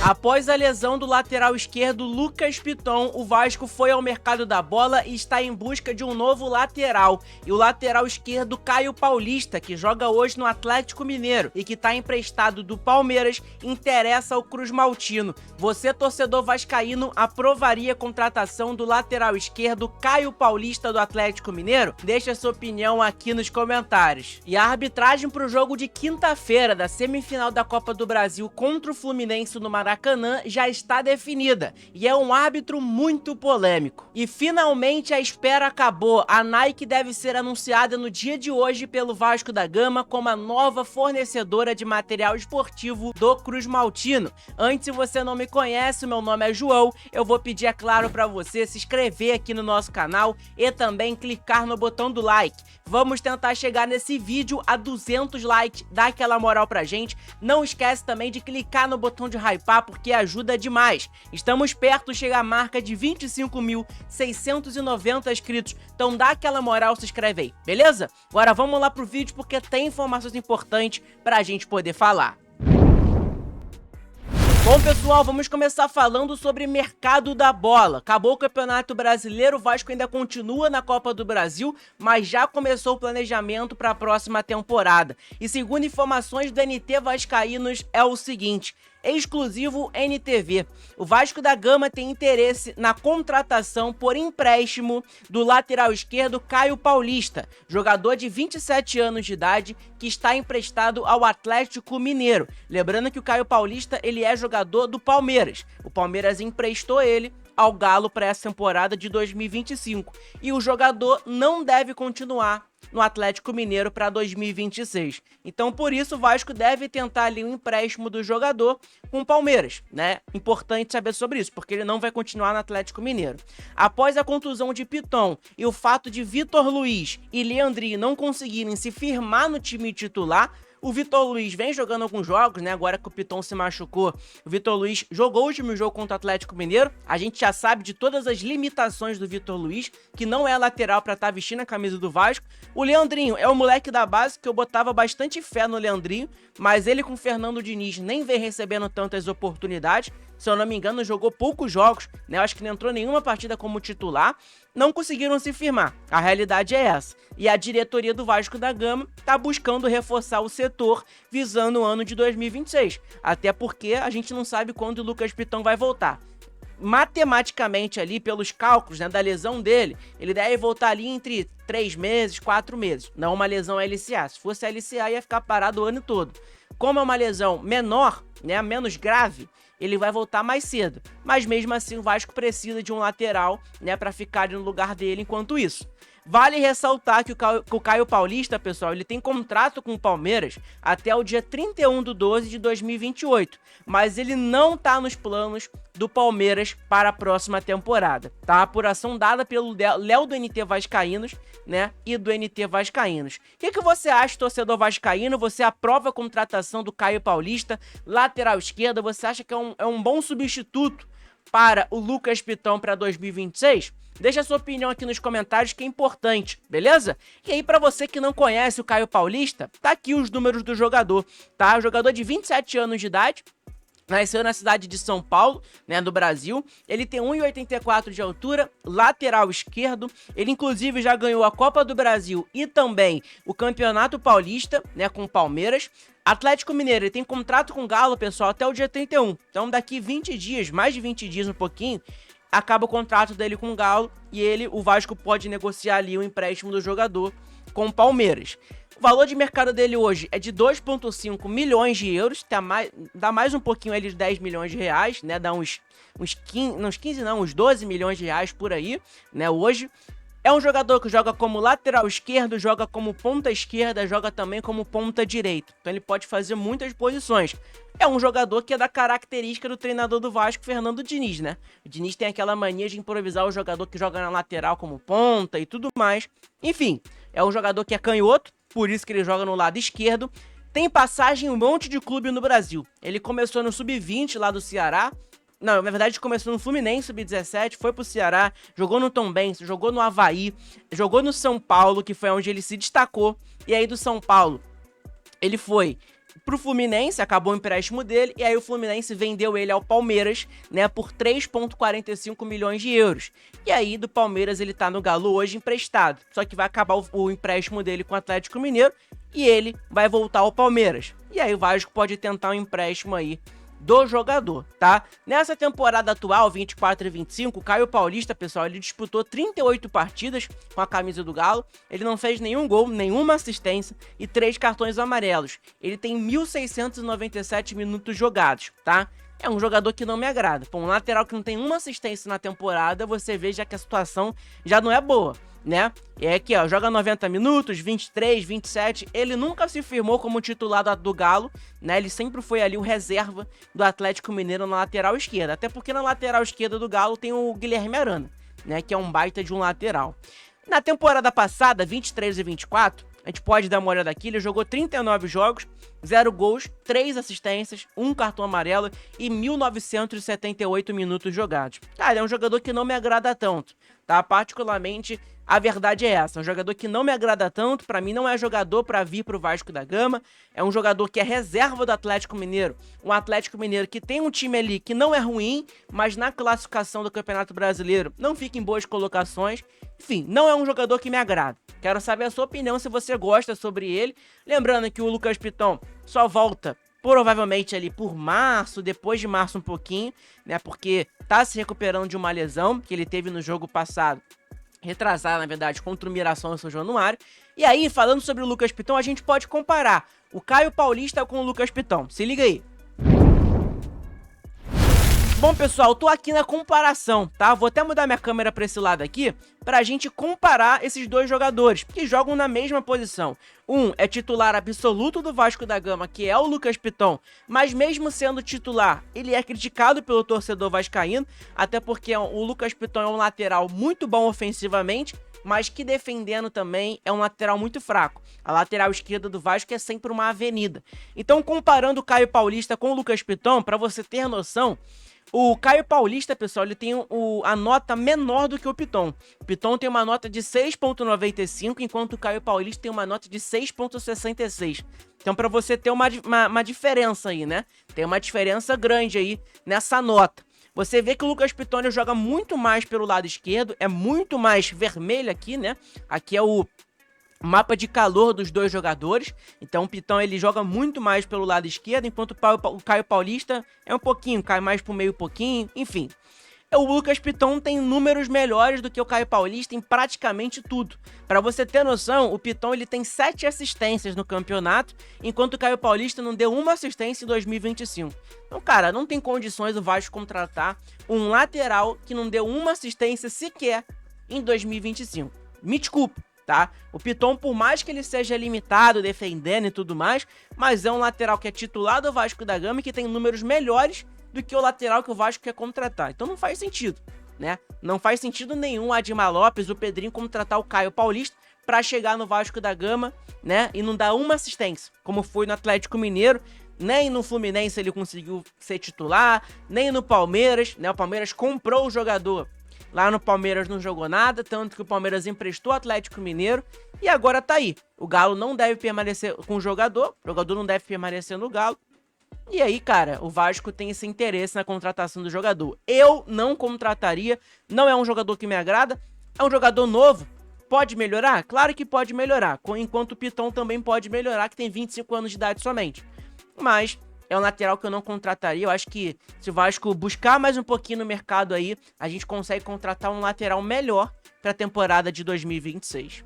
Após a lesão do lateral esquerdo Lucas Piton, o Vasco foi ao mercado da bola e está em busca de um novo lateral. E o lateral esquerdo Caio Paulista, que joga hoje no Atlético Mineiro e que está emprestado do Palmeiras, interessa ao Cruz-Maltino. Você, torcedor vascaíno, aprovaria a contratação do lateral esquerdo Caio Paulista do Atlético Mineiro? Deixa sua opinião aqui nos comentários. E a arbitragem para o jogo de quinta-feira da semifinal da Copa do Brasil contra o Fluminense no Maracanã já está definida, e é um árbitro muito polêmico. E finalmente a espera acabou, a Nike deve ser anunciada no dia de hoje pelo Vasco da Gama como a nova fornecedora de material esportivo do Cruz-Maltino. Antes, se você não me conhece, meu nome é João, eu vou pedir, é claro, para você se inscrever aqui no nosso canal e também clicar no botão do like. Vamos tentar chegar nesse vídeo a 200 likes, dá aquela moral pra gente. Não esquece também de clicar no botão de hypar, porque ajuda demais. Estamos perto de chegar à marca de 25.690 inscritos, então dá aquela moral, se inscreve aí, beleza? Agora vamos lá pro vídeo, porque tem informações importantes pra gente poder falar. Bom, pessoal, vamos começar falando sobre mercado da bola. Acabou o Campeonato Brasileiro, o Vasco ainda continua na Copa do Brasil, mas já começou o planejamento para a próxima temporada. E segundo informações do NT Vascaínos, é o seguinte: exclusivo NTV. O Vasco da Gama tem interesse na contratação por empréstimo do lateral esquerdo Caio Paulista, jogador de 27 anos de idade que está emprestado ao Atlético Mineiro. Lembrando que o Caio Paulista, ele é jogador do Palmeiras. O Palmeiras emprestou ele ao Galo para essa temporada de 2025. E o jogador não deve continuar no Atlético Mineiro para 2026. Então, por isso, o Vasco deve tentar ali um empréstimo do jogador com o Palmeiras, né? Importante saber sobre isso, porque ele não vai continuar no Atlético Mineiro. Após a contusão de Piton e o fato de Vitor Luiz e Leandrinho não conseguirem se firmar no time titular, o Vitor Luiz vem jogando alguns jogos, né? Agora que o Piton se machucou, o Vitor Luiz jogou o último jogo contra o Atlético Mineiro. A gente já sabe de todas as limitações do Vitor Luiz, que não é lateral para estar vestindo a camisa do Vasco. O Leandrinho é o moleque da base, que eu botava bastante fé no Leandrinho, mas ele com o Fernando Diniz nem vem recebendo tantas oportunidades. Se eu não me engano, jogou poucos jogos, né? Eu acho que não entrou nenhuma partida como titular. Não conseguiram se firmar. A realidade é essa. E a diretoria do Vasco da Gama tá buscando reforçar o setor visando o ano de 2026. Até porque a gente não sabe quando o Lucas Piton vai voltar. Matematicamente ali, pelos cálculos, né, da lesão dele, ele deve voltar ali entre 3 meses, 4 meses. Não uma lesão LCA. Se fosse LCA, ia ficar parado o ano todo. Como é uma lesão menor, né, menos grave, ele vai voltar mais cedo. Mas mesmo assim o Vasco precisa de um lateral, né, para ficar no lugar dele enquanto isso. Vale ressaltar que o Caio Paulista, pessoal, ele tem contrato com o Palmeiras até o dia 31/12 de 2028, mas ele não tá nos planos do Palmeiras para a próxima temporada, tá? A apuração dada pelo Léo do NT Vascaínos, né, e do NT Vascaínos. O que você acha, torcedor vascaíno? Você aprova a contratação do Caio Paulista, lateral esquerda? Você acha que é um bom substituto para o Lucas Piton para 2026? Deixa a sua opinião aqui nos comentários, que é importante, beleza? E aí, pra você que não conhece o Caio Paulista, tá aqui os números do jogador, tá? O jogador de 27 anos de idade, nasceu na cidade de São Paulo, né, do Brasil. Ele tem 1,84 de altura, lateral esquerdo. Ele, inclusive, já ganhou a Copa do Brasil e também o Campeonato Paulista, né, com o Palmeiras. Atlético Mineiro, ele tem contrato com o Galo, pessoal, até o dia 31. Então, daqui 20 dias, mais de 20 dias, um pouquinho, acaba o contrato dele com o Galo e o Vasco pode negociar ali o empréstimo do jogador com o Palmeiras. O valor de mercado dele hoje é de 2,5 milhões de euros, dá mais um pouquinho ali de 10 milhões de reais, né? Dá uns 12 milhões de reais por aí, né? Hoje. É um jogador que joga como lateral esquerdo, joga como ponta esquerda, joga também como ponta direita. Então ele pode fazer muitas posições. É um jogador que é da característica do treinador do Vasco, Fernando Diniz, né? O Diniz tem aquela mania de improvisar o jogador que joga na lateral como ponta e tudo mais. Enfim, é um jogador que é canhoto, por isso que ele joga no lado esquerdo. Tem passagem em um monte de clube no Brasil. Ele começou no Sub-20 lá do Ceará. Não, na verdade começou no Fluminense, Sub-17, foi pro Ceará, jogou no Tombense, jogou no Avaí, jogou no São Paulo, que foi onde ele se destacou. E aí do São Paulo, ele foi pro Fluminense, acabou o empréstimo dele, e aí o Fluminense vendeu ele ao Palmeiras, né, por 3,45 milhões de euros. E aí do Palmeiras ele tá no Galo hoje emprestado, só que vai acabar o empréstimo dele com o Atlético Mineiro e ele vai voltar ao Palmeiras. E aí o Vasco pode tentar um empréstimo aí do jogador, tá? Nessa temporada atual, 24 e 25, o Caio Paulista, pessoal, ele disputou 38 partidas com a camisa do Galo, ele não fez nenhum gol, nenhuma assistência e 3 cartões amarelos. Ele tem 1.697 minutos jogados, tá? É um jogador que não me agrada. Pô, um lateral que não tem uma assistência na temporada, você vê já que a situação já não é boa, né? E é aqui, ó, joga 90 minutos, 23, 27, ele nunca se firmou como titular do Galo, né? Ele sempre foi ali o reserva do Atlético Mineiro na lateral esquerda, até porque na lateral esquerda do Galo tem o Guilherme Arana, né? Que é um baita de um lateral. Na temporada passada, 23 e 24, a gente pode dar uma olhada aqui, ele jogou 39 jogos, 0 gols, 3 assistências, 1 cartão amarelo e 1.978 minutos jogados. Cara, é um jogador que não me agrada tanto, tá? Particularmente, a verdade é essa, é um jogador que não me agrada tanto, pra mim não é jogador pra vir pro Vasco da Gama, é um jogador que é reserva do Atlético Mineiro, um Atlético Mineiro que tem um time ali que não é ruim, mas na classificação do Campeonato Brasileiro não fica em boas colocações, enfim, não é um jogador que me agrada. Quero saber a sua opinião, se você gosta sobre ele. Lembrando que o Lucas Piton só volta provavelmente ali por março, depois de março um pouquinho, né? Porque tá se recuperando de uma lesão que ele teve no jogo passado, retrasado, na verdade, contra o Mirassol em São Januário. E aí, falando sobre o Lucas Piton, a gente pode comparar o Caio Paulista com o Lucas Piton. Se liga aí. Bom, pessoal, tô aqui na comparação, tá? Vou até mudar minha câmera pra esse lado aqui, pra gente comparar esses dois jogadores, que jogam na mesma posição. Um é titular absoluto do Vasco da Gama, que é o Lucas Piton, mas mesmo sendo titular, ele é criticado pelo torcedor vascaíno, até porque o Lucas Piton é um lateral muito bom ofensivamente, mas que defendendo também é um lateral muito fraco. A lateral esquerda do Vasco é sempre uma avenida. Então, comparando o Caio Paulista com o Lucas Piton, pra você ter noção, o Caio Paulista, pessoal, ele tem a nota menor do que o Piton. O Piton tem uma nota de 6,95, enquanto o Caio Paulista tem uma nota de 6,66. Então, pra você ter uma diferença aí, né? Tem uma diferença grande aí nessa nota. Você vê que o Lucas Piton joga muito mais pelo lado esquerdo, é muito mais vermelho aqui, né? Aqui é o mapa de calor dos dois jogadores, então o Piton ele joga muito mais pelo lado esquerdo, enquanto o Caio Paulista é um pouquinho, cai mais pro meio pouquinho, enfim. O Lucas Piton tem números melhores do que o Caio Paulista em praticamente tudo. Para você ter noção, o Piton ele tem 7 assistências no campeonato, enquanto o Caio Paulista não deu uma assistência em 2025. Então, cara, não tem condições o Vasco contratar um lateral que não deu uma assistência sequer em 2025. Me desculpa, tá? O Piton, por mais que ele seja limitado, defendendo e tudo mais, mas é um lateral que é titular do Vasco da Gama e que tem números melhores do que o lateral que o Vasco quer contratar. Então não faz sentido, né? Não faz sentido nenhum o Admar Lopes, o Pedrinho, contratar o Caio Paulista pra chegar no Vasco da Gama, né? E não dar uma assistência, como foi no Atlético Mineiro. Nem no Fluminense ele conseguiu ser titular, nem no Palmeiras, né? O Palmeiras comprou o jogador. Lá no Palmeiras não jogou nada, tanto que o Palmeiras emprestou o Atlético Mineiro e agora tá aí. O Galo não deve permanecer com o jogador não deve permanecer no Galo. E aí, cara, o Vasco tem esse interesse na contratação do jogador. Eu não contrataria, não é um jogador que me agrada, é um jogador novo. Pode melhorar? Claro que pode melhorar, enquanto o Piton também pode melhorar, que tem 25 anos de idade somente. Mas é um lateral que eu não contrataria. Eu acho que se o Vasco buscar mais um pouquinho no mercado aí, a gente consegue contratar um lateral melhor para a temporada de 2026.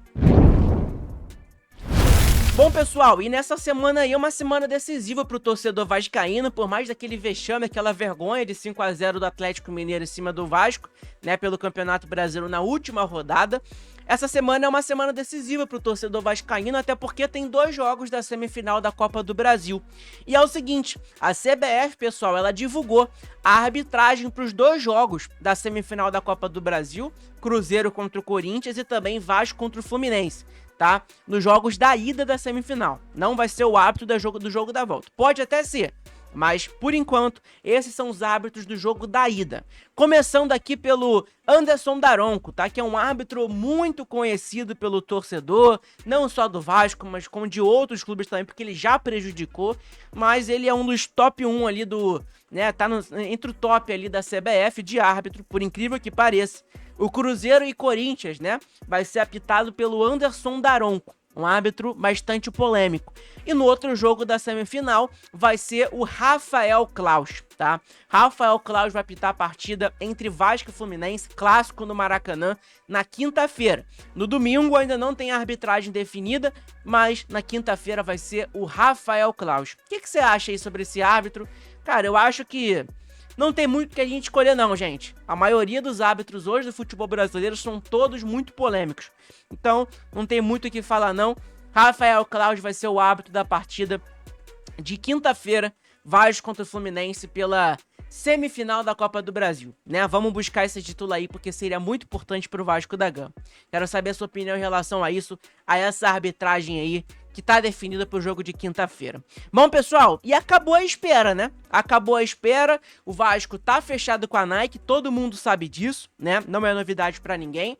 Bom, pessoal, e nessa semana aí é uma semana decisiva pro torcedor vascaíno, por mais daquele vexame, aquela vergonha de 5-0 do Atlético Mineiro em cima do Vasco, né, pelo Campeonato Brasileiro na última rodada. Essa semana é uma semana decisiva pro torcedor vascaíno, até porque tem 2 jogos da semifinal da Copa do Brasil. E é o seguinte, a CBF, pessoal, ela divulgou a arbitragem pros 2 jogos da semifinal da Copa do Brasil, Cruzeiro contra o Corinthians e também Vasco contra o Fluminense, tá? Nos jogos da ida da semifinal. Não vai ser o árbitro do jogo da volta. Pode até ser, Mas, por enquanto, esses são os árbitros do jogo da ida. Começando aqui pelo Anderson Daronco, tá? Que é um árbitro muito conhecido pelo torcedor, não só do Vasco, mas como de outros clubes também, porque ele já prejudicou, mas ele é um dos top 1 ali do... né? Tá entre o top ali da CBF de árbitro, por incrível que pareça. O Cruzeiro e Corinthians, né? Vai ser apitado pelo Anderson Daronco, um árbitro bastante polêmico. E no outro jogo da semifinal vai ser o Rafael Claus, tá? Rafael Claus vai apitar a partida entre Vasco e Fluminense, clássico no Maracanã, na quinta-feira. No domingo ainda não tem arbitragem definida, mas na quinta-feira vai ser o Rafael Claus. O que você acha aí sobre esse árbitro? Cara, eu acho que não tem muito que a gente escolher não, gente. A maioria dos árbitros hoje do futebol brasileiro são todos muito polêmicos. Então, não tem muito o que falar não. Rafael Claus vai ser o árbitro da partida de quinta-feira, Vasco contra o Fluminense pela semifinal da Copa do Brasil, né? Vamos buscar esse título aí porque seria muito importante pro Vasco da Gama. Quero saber a sua opinião em relação a isso, a essa arbitragem aí que tá definida pro jogo de quinta-feira. Bom, pessoal, e acabou a espera, né? Acabou a espera, o Vasco tá fechado com a Nike, todo mundo sabe disso, né? Não é novidade pra ninguém.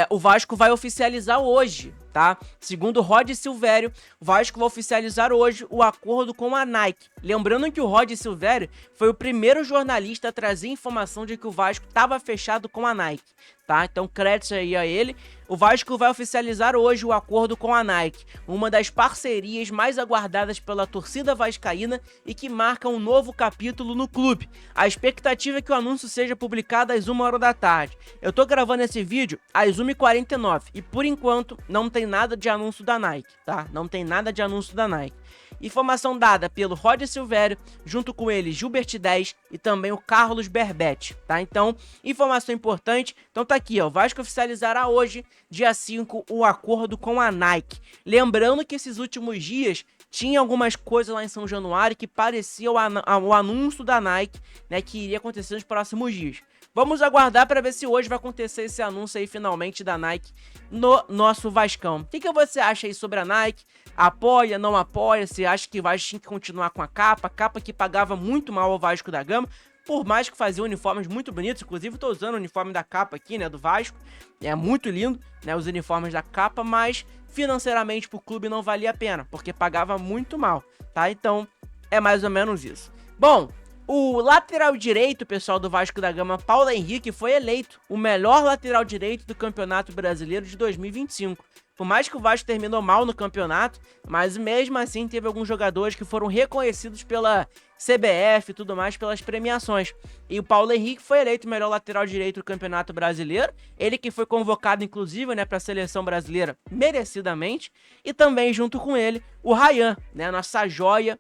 O Vasco vai oficializar hoje, tá? Segundo Rod Silvério, o Vasco vai oficializar hoje o acordo com a Nike. Lembrando que o Rod Silvério foi o primeiro jornalista a trazer informação de que o Vasco estava fechado com a Nike, tá? Então, créditos aí a ele. O Vasco vai oficializar hoje o acordo com a Nike, uma das parcerias mais aguardadas pela torcida vascaína e que marca um novo capítulo no clube. A expectativa é que o anúncio seja publicado às 1h da tarde. Eu tô gravando esse vídeo às 1h49 e, por enquanto, não tem nada de anúncio da Nike, tá? Não tem nada de anúncio da Nike. Informação dada pelo Rod Silvério, junto com ele Gilbert 10 e também o Carlos Berbetti, tá? Então, informação importante. Então tá aqui, ó, o Vasco oficializará hoje, dia 5, o acordo com a Nike. Lembrando que esses últimos dias tinha algumas coisas lá em São Januário que parecia o anúncio da Nike, né, que iria acontecer nos próximos dias. Vamos aguardar para ver se hoje vai acontecer esse anúncio aí finalmente da Nike no nosso Vascão. O que você acha aí sobre a Nike? Apoia, não apoia? Você acha que o Vasco tinha que continuar com a capa que pagava muito mal ao Vasco da Gama? Por mais que fazia uniformes muito bonitos, inclusive estou usando o uniforme da capa aqui, né, do Vasco. É muito lindo, né, os uniformes da capa, mas financeiramente pro clube não valia a pena, porque pagava muito mal, tá? Então, é mais ou menos isso. Bom, o lateral direito, pessoal, do Vasco da Gama, Paulo Henrique, foi eleito o melhor lateral direito do Campeonato Brasileiro de 2025. Por mais que o Vasco terminou mal no campeonato, mas mesmo assim teve alguns jogadores que foram reconhecidos pela CBF e tudo mais, pelas premiações. E o Paulo Henrique foi eleito o melhor lateral direito do Campeonato Brasileiro. Ele que foi convocado, inclusive, né, para a Seleção Brasileira merecidamente. E também, junto com ele, o Ryan, né, nossa joia,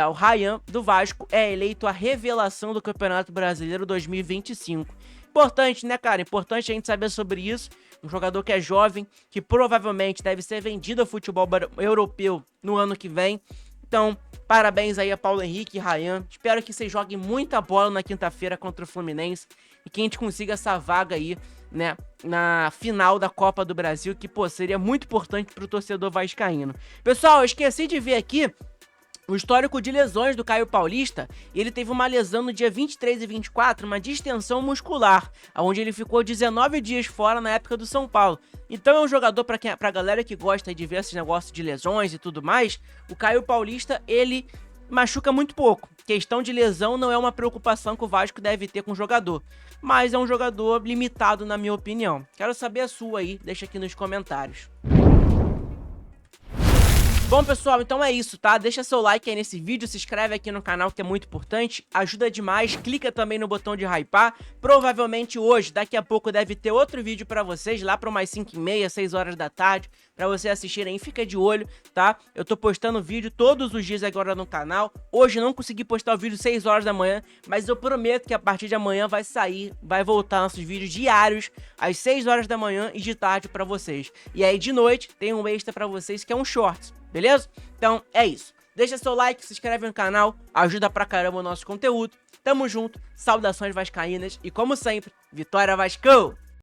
o Ryan do Vasco, é eleito a revelação do Campeonato Brasileiro 2025. Importante, né, cara? Importante a gente saber sobre isso. Um jogador que é jovem, que provavelmente deve ser vendido ao futebol europeu no ano que vem. Então, parabéns aí a Paulo Henrique e Ryan. Espero que vocês joguem muita bola na quinta-feira contra o Fluminense e que a gente consiga essa vaga aí, né, na final da Copa do Brasil, que, pô, seria muito importante pro torcedor vascaíno. Pessoal, eu esqueci de ver aqui o histórico de lesões do Caio Paulista. Ele teve uma lesão no dia 23 e 24, uma distensão muscular, onde ele ficou 19 dias fora na época do São Paulo. Então é um jogador, pra galera que gosta de ver esses negócios de lesões e tudo mais, o Caio Paulista, ele machuca muito pouco. Questão de lesão não é uma preocupação que o Vasco deve ter com o jogador, mas é um jogador limitado na minha opinião. Quero saber a sua aí, deixa aqui nos comentários. Bom, pessoal, então é isso, tá? Deixa seu like aí nesse vídeo, se inscreve aqui no canal que é muito importante, ajuda demais, clica também no botão de hypar. Provavelmente hoje, daqui a pouco, deve ter outro vídeo pra vocês, lá para umas 5h30, 6 horas da tarde, pra vocês assistirem, fica de olho, tá? Eu tô postando vídeo todos os dias agora no canal. Hoje não consegui postar o vídeo 6 horas da manhã, mas eu prometo que a partir de amanhã vai sair, vai voltar nossos vídeos diários às 6 horas da manhã e de tarde pra vocês. E aí de noite tem um extra pra vocês que é um shorts. Beleza? Então é isso. Deixa seu like, se inscreve no canal, ajuda pra caramba o nosso conteúdo. Tamo junto, saudações vascaínas e como sempre, Vitória Vascão!